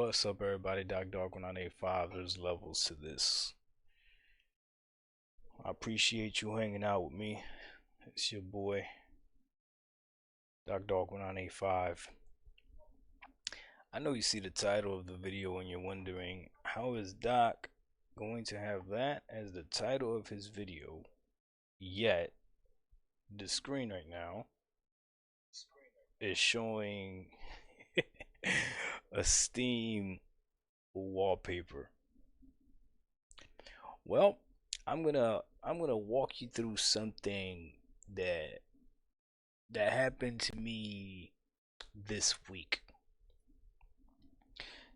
What's up, everybody? Dog 1985. There's levels to this. I appreciate you hanging out with me. It's your boy, Dog 1985. I know you see the title of the video and you're wondering, how is Doc going to have that as the title of his video? Yet, the screen right now is showing a Steam wallpaper. Well, I'm gonna walk you through something that happened to me this week.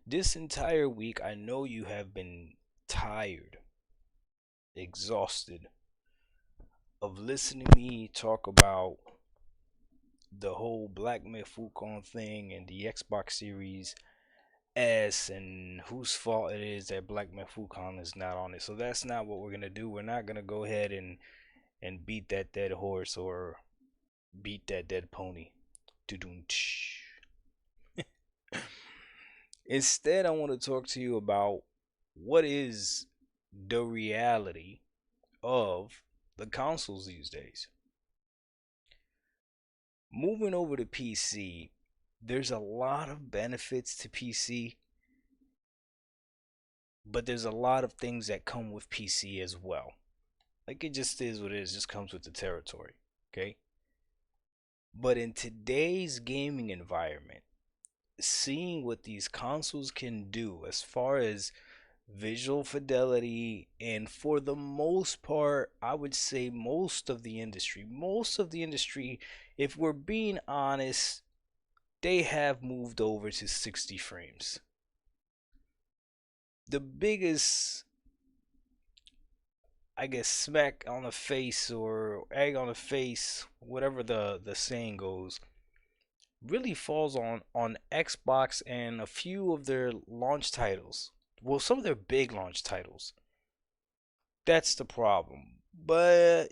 This entire week, I know you have been tired, exhausted of listening to me talk about the whole Black Myth Wukong thing and the Xbox Series S and whose fault it is that Black Myth Wukong is not on it. So that's not what we're gonna do. We're not gonna go ahead and beat that dead horse or beat that dead pony. Instead, I want to talk to you about what is the reality of the consoles these days. Moving over to PC, there's a lot of benefits to PC, but there's a lot of things that come with PC as well. Like, it just is what it is, just comes with the territory, okay? But in today's gaming environment, seeing what these consoles can do as far as visual fidelity, and for the most part, I would say most of the industry, if we're being honest, they have moved over to 60 frames. The biggest, I guess, smack on the face or egg on the face, whatever the saying goes, really falls on Xbox and a few of their launch titles. Well, some of their big launch titles. That's the problem. But,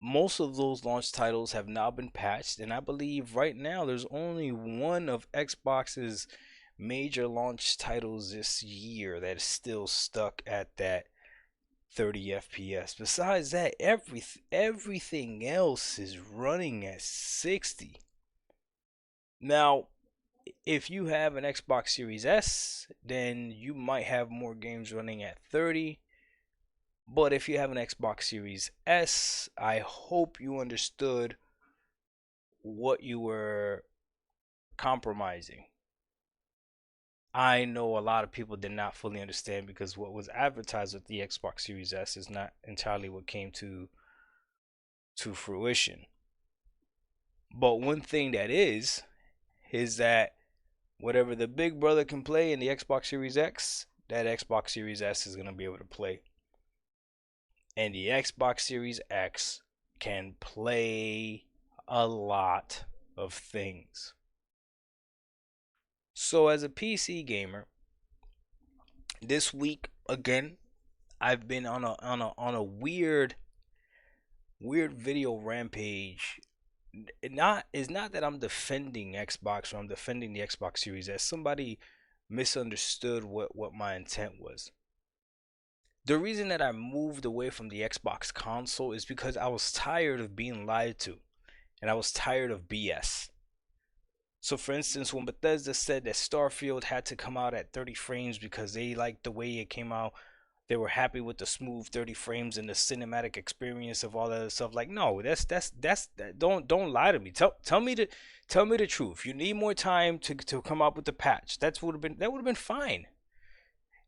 most of those launch titles have now been patched, and I believe right now there's only one of Xbox's major launch titles this year that is still stuck at that 30 FPS. Besides that, everything else is running at 60. Now, if you have an Xbox Series S, then you might have more games running at 30. But if you have an Xbox Series S, I hope you understood what you were compromising. I know a lot of people did not fully understand because what was advertised with the Xbox Series S is not entirely what came to fruition. But one thing that is that whatever the big brother can play in the Xbox Series X, that Xbox Series S is going to be able to play. And the Xbox Series X can play a lot of things. So as a PC gamer, this week again, I've been on a weird video rampage. It's not that I'm defending Xbox or I'm defending the Xbox Series S. Somebody misunderstood what my intent was. The reason that I moved away from the Xbox console is because I was tired of being lied to, and I was tired of BS. So for instance, when Bethesda said that Starfield had to come out at 30 frames because they liked the way it came out, they were happy with the smooth 30 frames and the cinematic experience of all that other stuff. Like, no, that's don't lie to me. Tell me the truth. You need more time to come up with the patch. That would have been fine.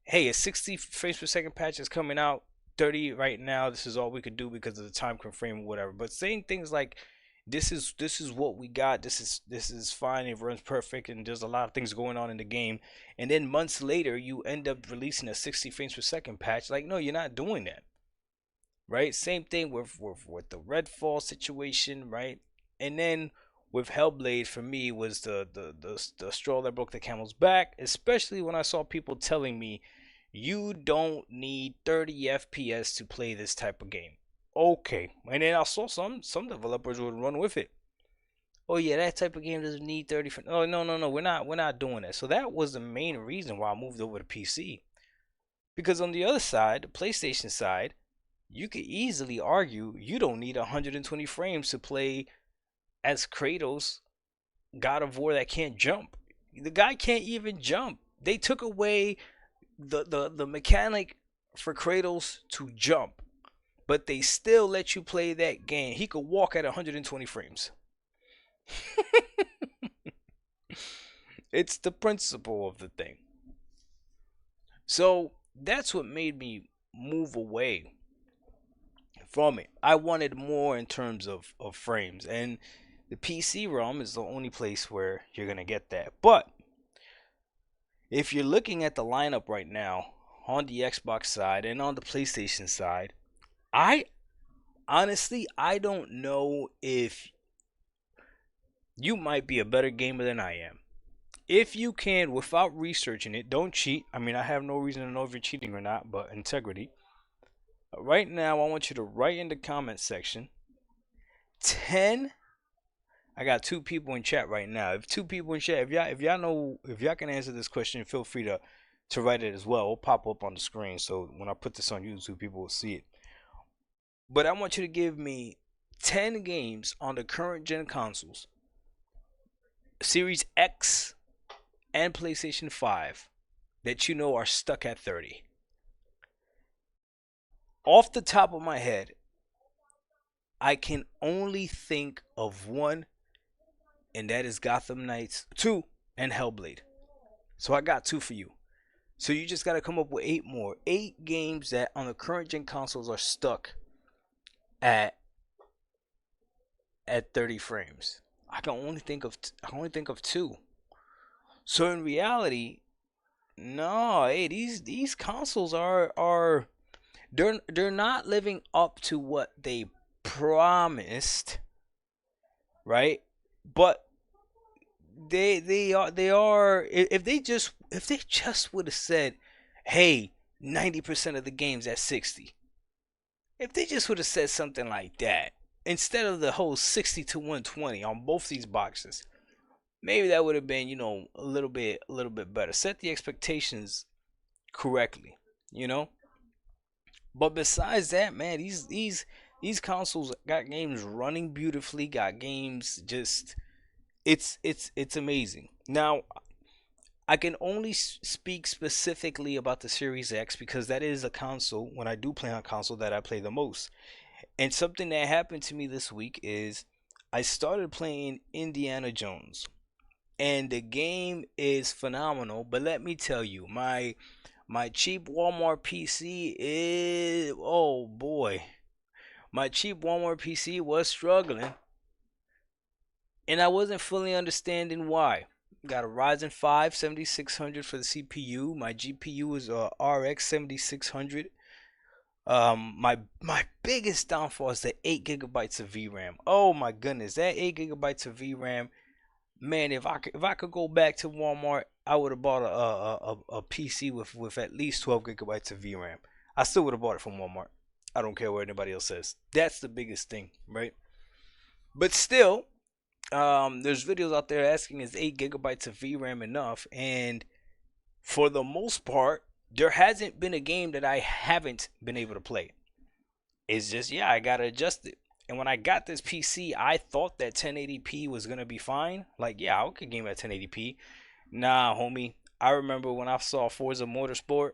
Hey, a 60 frames per second patch is coming out. 30 right now. This is all we could do because of the time frame or whatever. But saying things like this is what we got. This is fine. It runs perfect, and there's a lot of things going on in the game. And then months later, you end up releasing a 60 frames per second patch. Like, no, you're not doing that, right? Same thing with the Redfall situation, right? And then with Hellblade, for me, was the straw that broke the camel's back. Especially when I saw people telling me, you don't need 30 FPS to play this type of game. Okay, and then I saw some developers would run with it. oh yeah, that type of game doesn't need 30 frames. Oh no, no, no, we're not doing that. So that was the main reason why I moved over to PC. Because on the other side, the PlayStation side, you could easily argue you don't need 120 frames to play as Kratos, God of War that can't jump. The guy can't even jump. They took away the mechanic for Kratos to jump, but they still let you play that game. He could walk at 120 frames. It's the principle of the thing. So that's what made me move away from it. I wanted more in terms of frames, and the PC realm is the only place where you're gonna get that. But if you're looking at the lineup right now on the Xbox side and on the PlayStation side, I honestly I don't know if you might be a better gamer than I am. If you can, without researching it, don't cheat. I mean, I have no reason to know if you're cheating or not, but integrity. Right now, I want you to write in the comment section 10. I got two people in chat right now. If two people in chat, if y'all know, if y'all can answer this question, feel free to write it as well. It'll pop up on the screen, so when I put this on YouTube, people will see it. But I want you to give me 10 games on the current gen consoles, Series X and PlayStation 5, that you know are stuck at 30. Off the top of my head, I can only think of one, and that is Gotham Knights 2 and Hellblade. So I got two for you. So you just got to come up with 8 more. 8 games that on the current gen consoles are stuck at 30 frames. I only think of 2. So in reality, no, hey, these consoles are they're not living up to what they promised, right? But they are if they just would have said, hey, 90% of the games at 60. If they just would have said something like that instead of the whole 60 to 120 on both these boxes, maybe that would have been, a little bit better. Set the expectations correctly, you know? But besides that, man, these consoles got games running beautifully, got games just it's amazing. Now, I can only speak specifically about the Series X because that is a console, when I do play on console, that I play the most. And something that happened to me this week is I started playing Indiana Jones. And the game is phenomenal, but let me tell you, my cheap Walmart PC is, oh boy. My cheap Walmart PC was struggling, and I wasn't fully understanding why. Got a Ryzen 5 7600 for the CPU. My GPU is a RX 7600. My biggest downfall is the 8 gigabytes of VRAM. Oh my goodness, that 8 gigabytes of VRAM. Man, if I could go back to Walmart, I would have bought a PC with at least 12 gigabytes of VRAM. I still would have bought it from Walmart. I don't care what anybody else says. That's the biggest thing, right? But still, there's videos out there asking, is 8 gigabytes of VRAM enough? And for the most part, there hasn't been a game that I haven't been able to play. It's just, yeah, I gotta adjust it. And when I got this PC, I thought that 1080p was gonna be fine. Like, yeah, I could game at 1080p. Nah, homie. I remember when I saw Forza Motorsport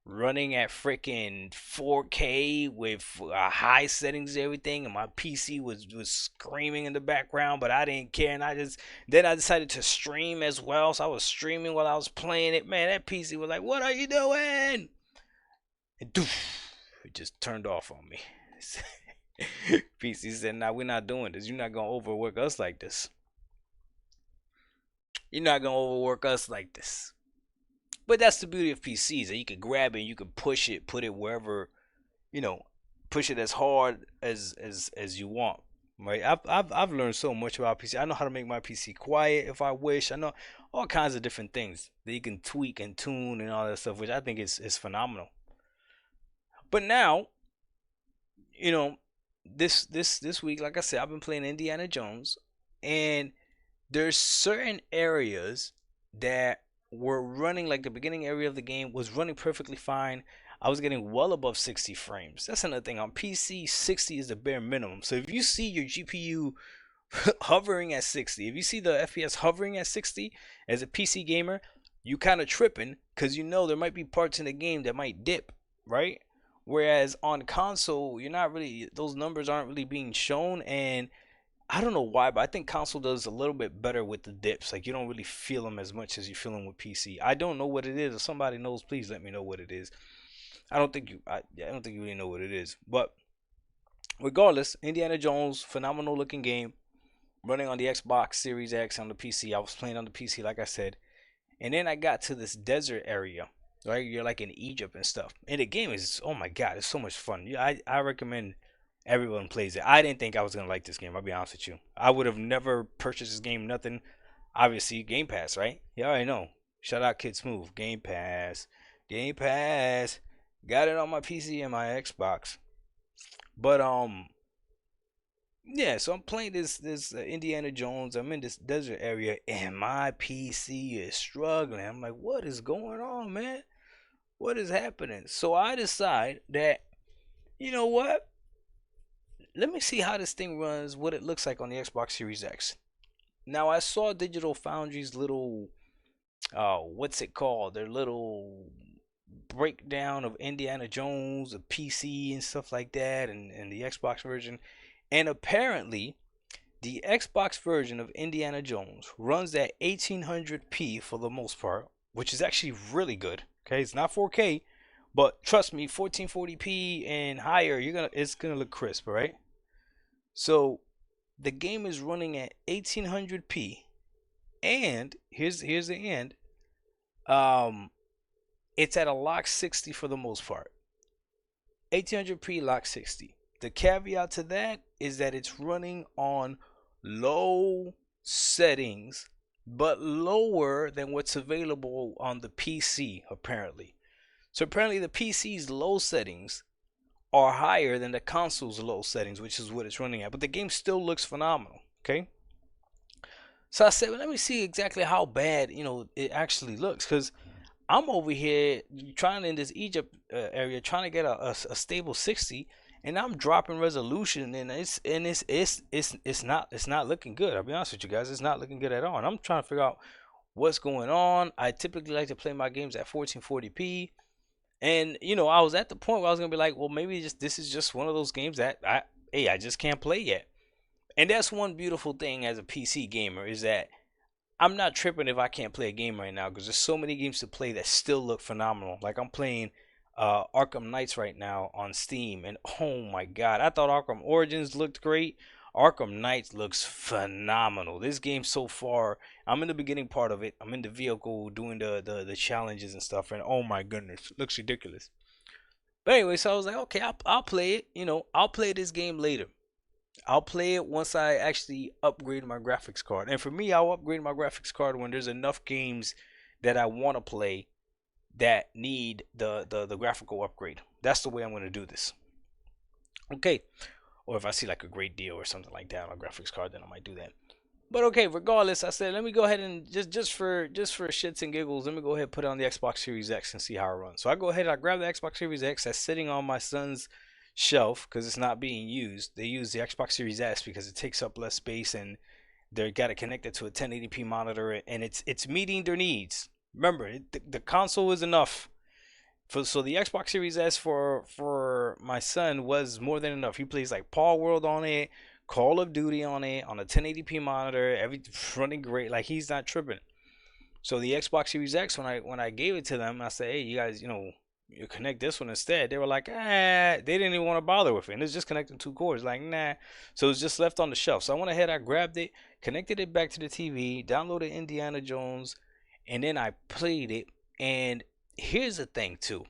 running at freaking 4K with high settings and everything, and my PC was screaming in the background, but I didn't care, and I decided to stream as well. So I was streaming while I was playing it. Man, that PC was like, "What are you doing?" And doof, it just turned off on me. PC said, "Nah, we're not doing this. You're not gonna overwork us like this. You're not gonna overwork us like this." But that's the beauty of PCs, that you can grab it, you can push it, put it wherever, you know, push it as hard as you want. Right? I've learned so much about PC. I know how to make my PC quiet if I wish. I know all kinds of different things that you can tweak and tune and all that stuff, which I think is phenomenal. But now, you know, this week, like I said, I've been playing Indiana Jones, And there's certain areas that were running, like the beginning area of the game was running perfectly fine. I was getting well above 60 frames. That's another thing. On PC, 60 is the bare minimum. So if you see your GPU hovering at 60, if you see the FPS hovering at 60 as a PC gamer, you kind of tripping because you know there might be parts in the game that might dip, right? Whereas on console, you're not really, those numbers aren't really being shown. And I don't know why, but I think console does a little bit better with the dips. Like you don't really feel them as much as you feel them with PC. I don't know what it is. If somebody knows, please let me know what it is. I don't think you really know what it is. But regardless, Indiana Jones, phenomenal looking game, running on the Xbox Series X on the PC. I was playing on the PC, like I said, and then I got to this desert area. Right, you're like in Egypt and stuff, and the game is, oh my god, it's so much fun. Yeah, I recommend everyone plays it. I didn't think I was gonna like this game. I'll be honest with you. I would have never purchased this game. Nothing. Obviously, Game Pass, right? You already know. Shout out Kid Smooth. Game Pass. Game Pass. Got it on my PC and my Xbox. But yeah. So I'm playing this Indiana Jones. I'm in this desert area, and my PC is struggling. I'm like, what is going on, man? What is happening? So I decide that, you know what? Let me see how this thing runs, what it looks like on the Xbox Series X. Now I saw Digital Foundry's little, what's it called? Their little breakdown of Indiana Jones, a PC and stuff like that, and the Xbox version. And apparently, the Xbox version of Indiana Jones runs at 1800p for the most part, which is actually really good. Okay, it's not 4K, but trust me, 1440p and higher, it's gonna look crisp, right? So the game is running at 1800p, and here's the end. Um, it's at a lock 60 for the most part. 1800p lock 60. The caveat to that is that it's running on low settings, but lower than what's available on the PC apparently. So apparently the PC's low settings are higher than the console's low settings, which is what it's running at. But the game still looks phenomenal. Okay. So I said, well, let me see exactly how bad it actually looks, because I'm over here trying in this Egypt area trying to get a stable 60, and I'm dropping resolution, and it's not looking good. I'll be honest with you guys, it's not looking good at all. And I'm trying to figure out what's going on. I typically like to play my games at 1440p. And I was at the point where I was gonna be like, well, maybe this is just one of those games that I just can't play yet. And that's one beautiful thing as a PC gamer, is that I'm not tripping if I can't play a game right now, because there's so many games to play that still look phenomenal. Like I'm playing Arkham Knights right now on Steam, and oh my god, I thought Arkham Origins looked great. Arkham Knights looks phenomenal. This game so far, I'm in the beginning part of it. I'm in the vehicle doing the challenges and stuff, and oh my goodness, it looks ridiculous. But anyway, so I was like, okay, I'll play it. I'll play this game later. I'll play it once I actually upgrade my graphics card. And for me, I'll upgrade my graphics card when there's enough games that I want to play that need the graphical upgrade. That's the way I'm going to do this. Okay. Or if I see like a great deal or something like that on a graphics card, then I might do that. But okay, regardless, I said let me go ahead and just for shits and giggles, let me go ahead and put it on the Xbox Series X and see how it runs. So I go ahead, I grab the Xbox Series X that's sitting on my son's shelf because it's not being used. They use the Xbox Series S because it takes up less space, and they got it connected to a 1080p monitor, and it's meeting their needs. Remember, the console is enough. So the Xbox Series S for my son was more than enough. He plays like Paw World on it, Call of Duty on it, on a 1080p monitor, everything's running great. Like he's not tripping. So the Xbox Series X, when I gave it to them, I said, hey, you guys, you connect this one instead. They were like, they didn't even want to bother with it. And it's just connecting two cords. Like, nah. So it's just left on the shelf. So I went ahead, I grabbed it, connected it back to the TV, downloaded Indiana Jones, and then I played it. And here's the thing too.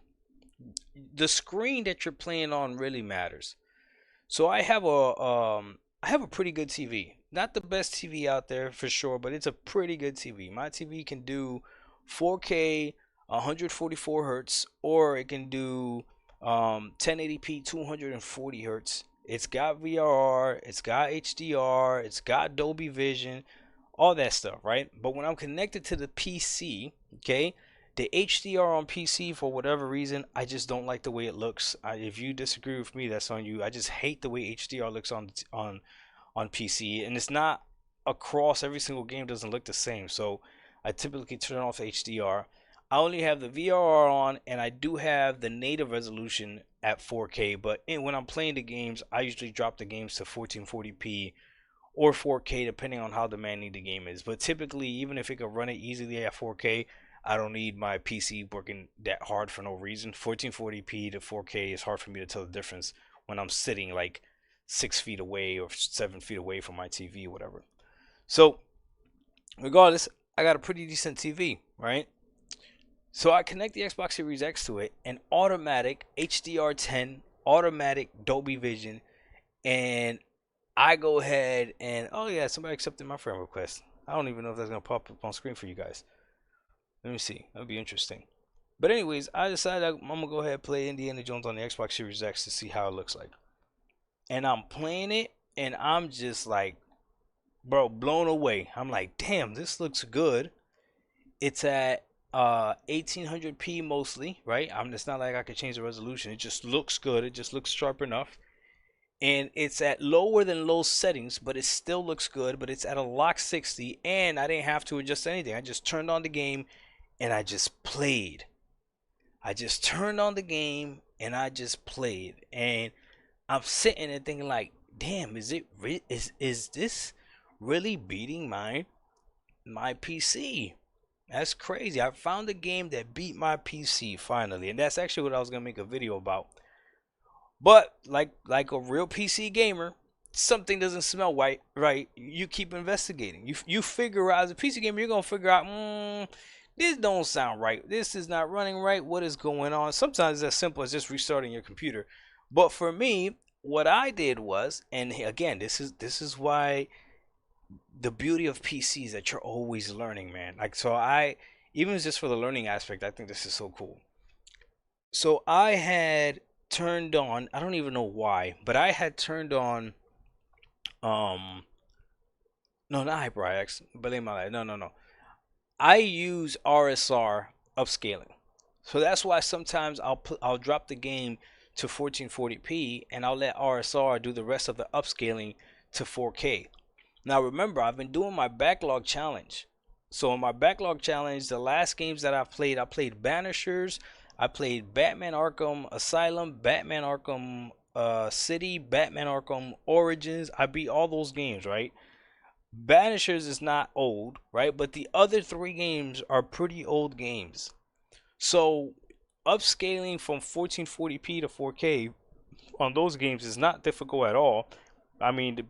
The screen that you're playing on really matters. So I have a pretty good TV. Not the best TV out there for sure, but it's a pretty good TV. My TV can do 4K, 144 hertz, or it can do 1080p, 240 hertz. It's got VRR, it's got HDR, it's got Dolby Vision, all that stuff, right? But when I'm connected to the PC, okay, the HDR on PC, for whatever reason, I just don't like the way it looks. If you disagree with me, that's on you. I just hate the way HDR looks on PC, and it's not across every single game, doesn't look the same. So I typically turn off HDR. I only have the VRR on, and I do have the native resolution at 4K. But when I'm playing the games, I usually drop the games to 1440p or 4K, depending on how demanding the game is. But typically, even if it could run it easily at 4K, I don't need my PC working that hard for no reason. 1440p to 4K is hard for me to tell the difference when I'm sitting like 6 feet away or 7 feet away from my TV or whatever. So, regardless, I got a pretty decent TV, right? So I connect the Xbox Series X to it, and automatic HDR10, automatic Dolby Vision, and I go ahead and, oh yeah, somebody accepted my friend request. I don't even know if that's gonna pop up on screen for you guys. Let me see. That'll be interesting. But anyways, I decided I'm gonna go ahead and play Indiana Jones on the Xbox Series X to see how it looks like. And I'm playing it, and I'm just like, bro, blown away. I'm like, damn, this looks good. It's at 1800p mostly, right? It's not like I could change the resolution. It just looks good. It just looks sharp enough. And it's at lower than low settings, but it still looks good. But it's at a lock 60, and I didn't have to adjust anything. I just turned on the game and I just played. I just turned on the game and I just played. And I'm sitting and thinking like, damn, is this really beating my PC? That's crazy. I found a game that beat my PC finally, and that's actually what I was gonna make a video about. But like a real PC gamer, something doesn't smell right. Right? You keep investigating. You figure out, as a PC gamer, you're gonna figure out, this don't sound right. This is not running right. What is going on? Sometimes it's as simple as just restarting your computer. But for me, what I did was, and again, this is why the beauty of PCs, that you're always learning, man. Like, so even just for the learning aspect, I think this is so cool. So I had turned on, I don't even know why, but I had turned on, um no, not HyperIX, believe my life. No. I use RSR upscaling. So that's why sometimes I'll drop the game to 1440p, and I'll let RSR do the rest of the upscaling to 4K. Now remember, I've been doing my backlog challenge. So in my backlog challenge, the last games that I played Banishers, I played Batman Arkham Asylum, Batman Arkham City, Batman Arkham Origins. I beat all those games, right? Banishers is not old, right? But the other three games are pretty old games. So upscaling from 1440p to 4K on those games is not difficult at all. I mean,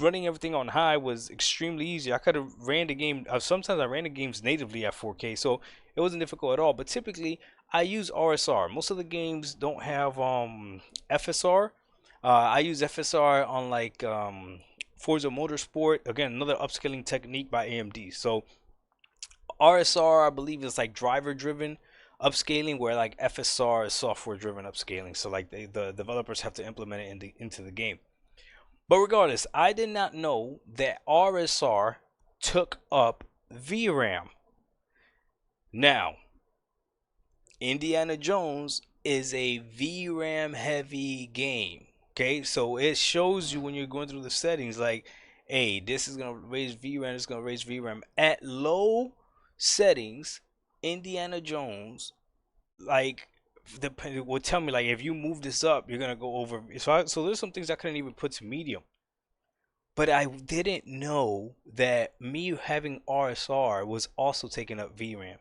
running everything on high was extremely easy. I could have ran the game. Sometimes I ran the games natively at 4K, so it wasn't difficult at all. But typically, I use RSR. Most of the games don't have FSR. I use FSR on like Forza Motorsport. Again, another upscaling technique by AMD. So RSR, I believe, is like driver driven upscaling, where like FSR is software driven upscaling. So like the developers have to implement it into the game. But regardless, I did not know that RSR took up VRAM. Now, Indiana Jones is a VRAM heavy game. Okay, so it shows you when you're going through the settings, like, hey, this is gonna raise VRAM, this is gonna raise VRAM. At low settings, Indiana Jones, like, will tell me, like, if you move this up, you're gonna go over. So there's some things I couldn't even put to medium. But I didn't know that me having RSR was also taking up VRAM.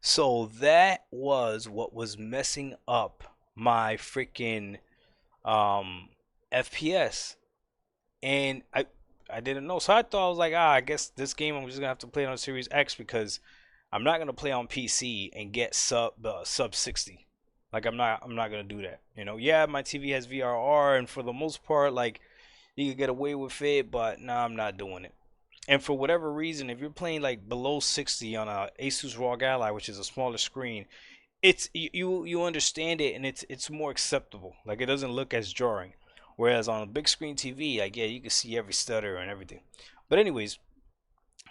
So that was what was messing up my freaking FPS. And I didn't know. So I thought, I was like, I guess this game I'm just gonna have to play it on Series X, because I'm not gonna play on PC and get sub 60. Like, I'm not gonna do that. Yeah, my TV has VRR, and for the most part, like, you could get away with it, but nah, I'm not doing it. And for whatever reason, if you're playing like below 60 on a Asus ROG Ally, which is a smaller screen, it's you understand it, and it's more acceptable. Like, it doesn't look as jarring. Whereas on a big screen TV, like, yeah, you can see every stutter and everything. But anyways,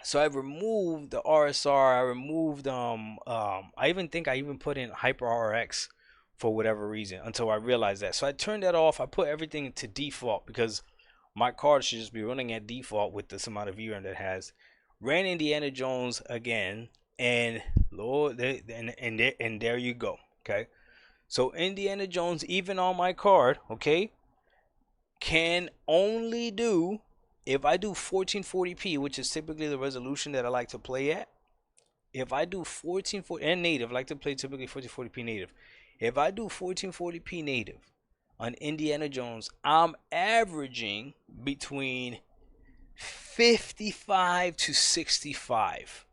so I removed the RSR. I removed I even think I even put in Hyper RX for whatever reason until I realized that. So I turned that off. I put everything to default because my card should just be running at default with this amount of VRAM that it has. Ran Indiana Jones again, and Lord, and there you go. Okay, so Indiana Jones, even on my card, okay, can only do, if I do 1440p, which is typically the resolution that I like to play at. If I do 1440 and native, I like to play typically 1440p native. If I do 1440p native on Indiana Jones, I'm averaging between 55 to 65.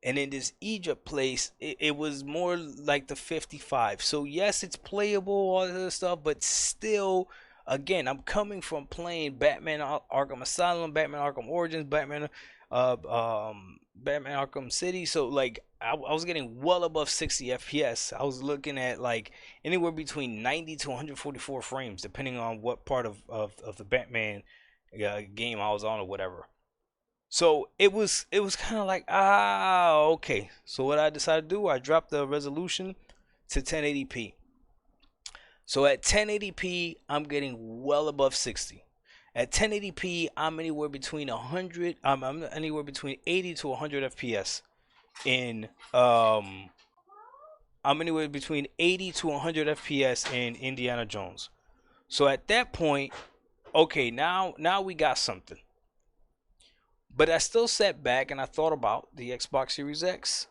And in this Egypt place, it was more like the 55. So yes, it's playable, all this other stuff, but still, again, I'm coming from playing Batman Arkham Asylum, Batman Arkham Origins, Batman Arkham City. So like, I was getting well above 60 FPS. I was looking at like anywhere between 90 to 144 frames, depending on what part of the Batman game I was on or whatever. So it was kind of like, okay. So what I decided to do, I dropped the resolution to 1080p. So at 1080p, I'm getting well above 60. At 1080p, I'm anywhere between 100. I'm anywhere between 80 to 100 FPS. In I'm anywhere between 80 to 100 FPS in Indiana Jones. So at that point, okay, now we got something. But I still sat back and I thought about the Xbox Series X.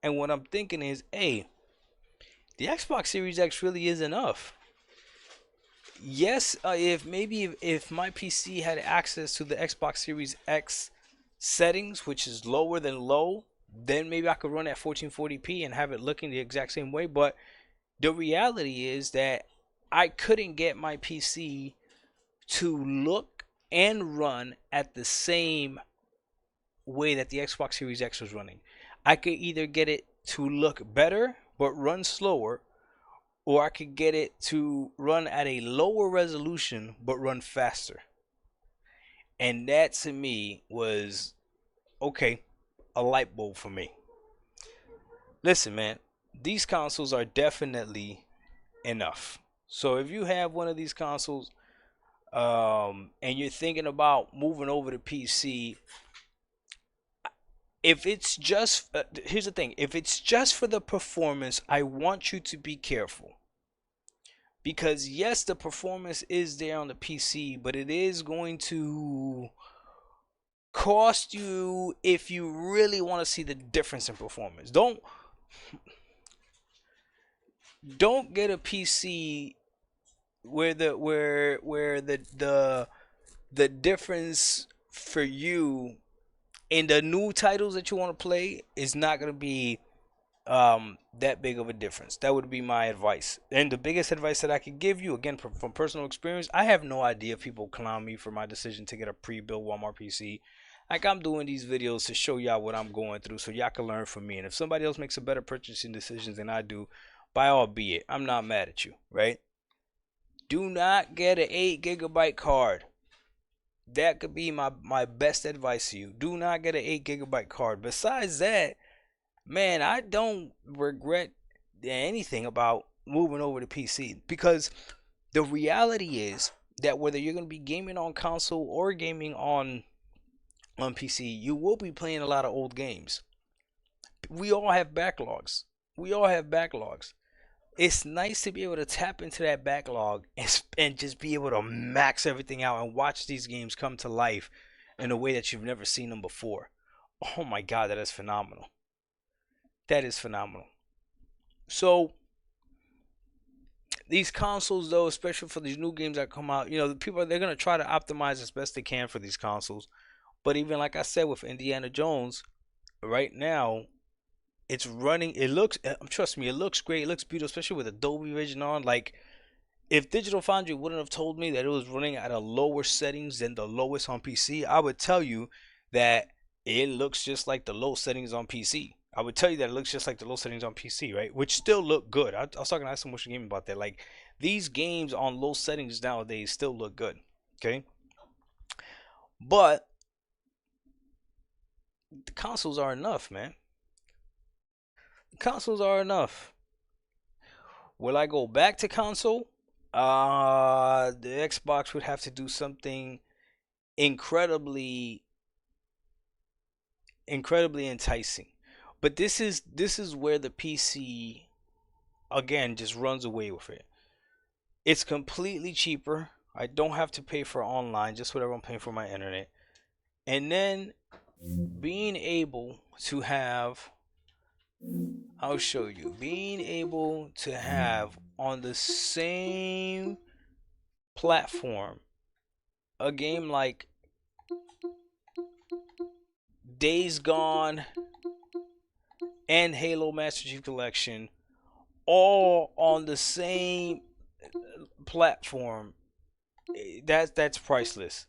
And what I'm thinking is, hey, the Xbox Series X really is enough. Yes, if my PC had access to the Xbox Series X settings, which is lower than low, then maybe I could run at 1440p and have it looking the exact same way. But the reality is that I couldn't get my PC to look and run at the same way that the Xbox Series X was running. I could either get it to look better but run slower, or I could get it to run at a lower resolution but run faster. And that to me was, okay, a light bulb for me. Listen, man, these consoles are definitely enough. So if you have one of these consoles, and you're thinking about moving over to PC, if it's just here's the thing, if it's just for the performance, I want you to be careful. Because yes, the performance is there on the PC, but it is going to cost you if you really want to see the difference in performance. Don't get a PC where the difference for you in the new titles that you want to play is not going to be that big of a difference. That would be my advice. And the biggest advice that I could give you, again, from personal experience, I have no idea if people clown me for my decision to get a pre-built Walmart PC. Like, I'm doing these videos to show y'all what I'm going through so y'all can learn from me. And if somebody else makes a better purchasing decisions than I do, by all be it, I'm not mad at you, right? Do not get an 8 GB card. That could be my best advice to you. Do not get an 8 GB card. Besides that, man, I don't regret anything about moving over to PC, because the reality is that whether you're going to be gaming on console or gaming on PC, you will be playing a lot of old games. We all have backlogs. We all have backlogs. It's nice to be able to tap into that backlog and just be able to max everything out and watch these games come to life in a way that you've never seen them before. Oh my God, that is phenomenal. That is phenomenal. So these consoles, though, especially for these new games that come out, the people, they're gonna try to optimize as best they can for these consoles. But even like I said with Indiana Jones, right now it's running. It looks, trust me, it looks great. It looks beautiful, especially with Adobe Vision on. Like, if Digital Foundry wouldn't have told me that it was running at a lower settings than the lowest on PC, I would tell you that it looks just like the low settings on PC. I would tell you that it looks just like the low settings on PC, right? Which still look good. I was talking to some Motion Gaming about that. Like these games on low settings nowadays still look good. Okay, but the consoles are enough, man. The consoles are enough. Will I go back to console? The Xbox would have to do something incredibly, incredibly enticing. But this is where the PC again just runs away with it. It's completely cheaper. I don't have to pay for online, just whatever I'm paying for my internet. And then being able to have, I'll show you, being able to have on the same platform a game like Days Gone and Halo Master Chief Collection all on the same platform, that's priceless.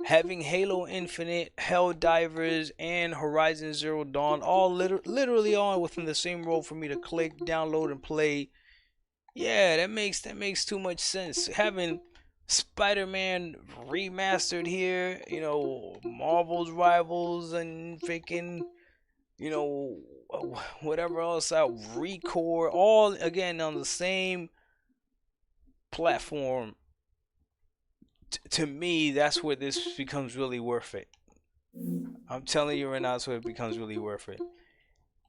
Having Halo Infinite, Helldivers, and Horizon Zero Dawn all literally all within the same row for me to click, download, and play. Yeah, that makes too much sense. Having Spider-Man remastered here, Marvel's Rivals and freaking, you know, whatever else out, Record, all again on the same platform. To me, that's where this becomes really worth it. I'm telling you right now, that's where it becomes really worth it.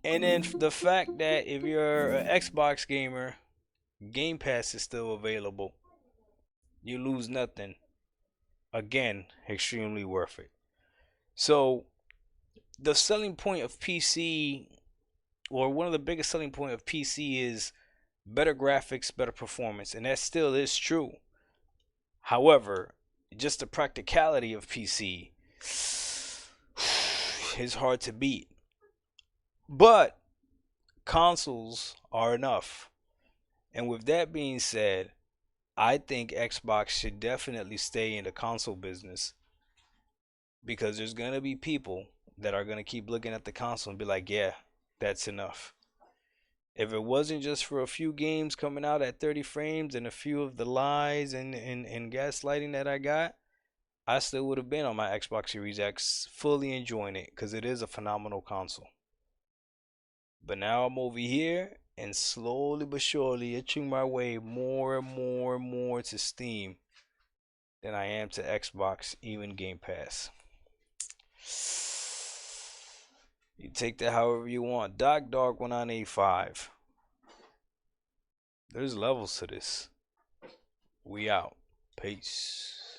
And then the fact that if you're an Xbox gamer, Game Pass is still available. You lose nothing. Again, extremely worth it. So the selling point of PC, or one of the biggest selling point of PC, is better graphics, better performance, and that still is true. However, just the practicality of PC is hard to beat. But consoles are enough. And with that being said, I think Xbox should definitely stay in the console business because there's going to be people that are going to keep looking at the console and be like, yeah, that's enough. If it wasn't just for a few games coming out at 30 frames and a few of the lies and gaslighting that I got, I still would have been on my Xbox Series X fully enjoying it because it is a phenomenal console. But now I'm over here and slowly but surely itching my way more and more and more to Steam than I am to Xbox, even Game Pass. You take that however you want. Doc Dog 1985. There's levels to this. We out. Peace.